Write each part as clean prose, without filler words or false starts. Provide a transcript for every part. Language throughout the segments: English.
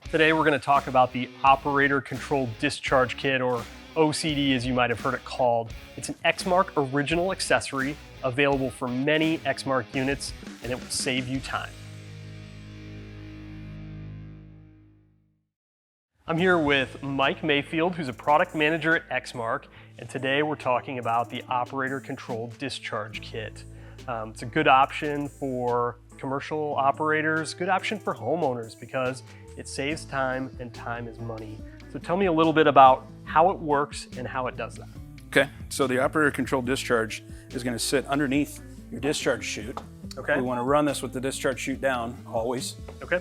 Today we're going to talk about the Operator Controlled Discharge Kit, or OCD as you might have heard it called. It's an Exmark original accessory available for many Exmark units, and it will save you time. I'm here with Mike Mayfield, who's a product manager at Exmark, and today we're talking about the Operator Controlled Discharge Kit. It's a good option for commercial operators, good option for homeowners because it saves time, and time is money. So tell me a little bit about how it works and how it does that. Okay, so the Operator Controlled Discharge is going to sit underneath your discharge chute. Okay. We want to run this with the discharge chute down always. Okay.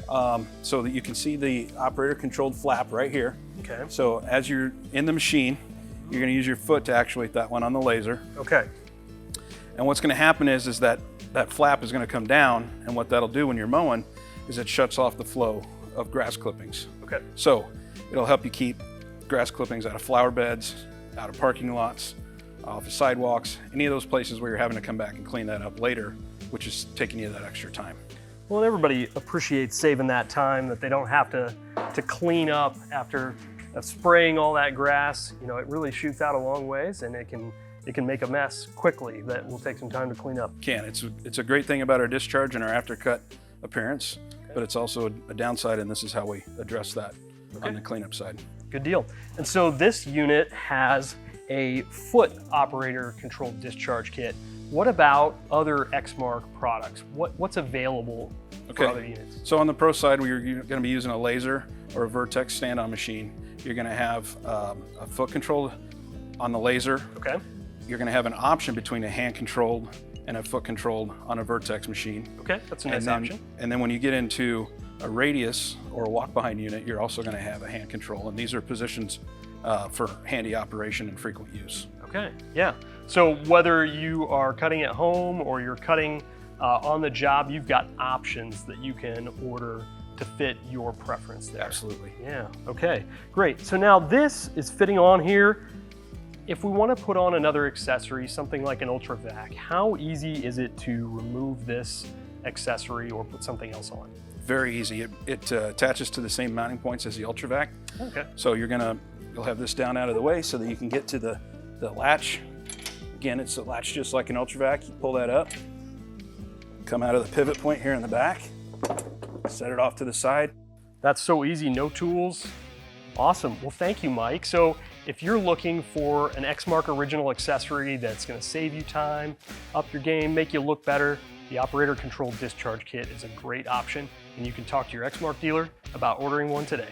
So that you can see the Operator Controlled flap right here. Okay. So as you're in the machine, you're going to use your foot to actuate that one on the laser. Okay. And what's going to happen is that flap is going to come down, and what that'll do when you're mowing is it shuts off the flow of grass clippings. Okay. So it'll help you keep grass clippings out of flower beds, out of parking lots, off of sidewalks, any of those places where you're having to come back and clean that up later, which is taking you that extra time. Well, everybody appreciates saving that time, that they don't have to clean up after spraying all that grass. You know, it really shoots out a long ways, and it can make a mess quickly that will take some time to clean up. It's a great thing about our discharge and our aftercut appearance, but it's also a downside, and this is how we address that on the cleanup side. Good deal. And so this unit has a foot Operator Controlled Discharge Kit. What about other Exmark products? What's available for other units? So on the pro side, you're going to be using a laser or a Vertex stand-on machine. You're going to have a foot control on the laser. Okay. You're going to have an option between a hand controlled and a foot controlled on a Vertex machine. Okay, that's a nice option. And then when you get into a radius or a walk behind unit, you're also going to have a hand control, and these are positions for handy operation and frequent use. Okay, yeah. So whether you are cutting at home or you're cutting on the job, you've got options that you can order to fit your preference there. Absolutely. Yeah, okay, great. So now this is fitting on here. If we want to put on another accessory, something like an Ultra Vac, how easy is it to remove this accessory or put something else on? Very easy. It attaches to the same mounting points as the Ultra Vac. Okay. So you'll have this down out of the way so that you can get to the latch. Again, it's a latch just like an Ultra Vac. You pull that up, come out of the pivot point here in the back, set it off to the side. That's so easy, no tools. Awesome. Well, thank you, Mike. So if you're looking for an Exmark original accessory that's going to save you time, up your game, make you look better, the Operator Controlled Discharge Kit is a great option, and you can talk to your Exmark dealer about ordering one today.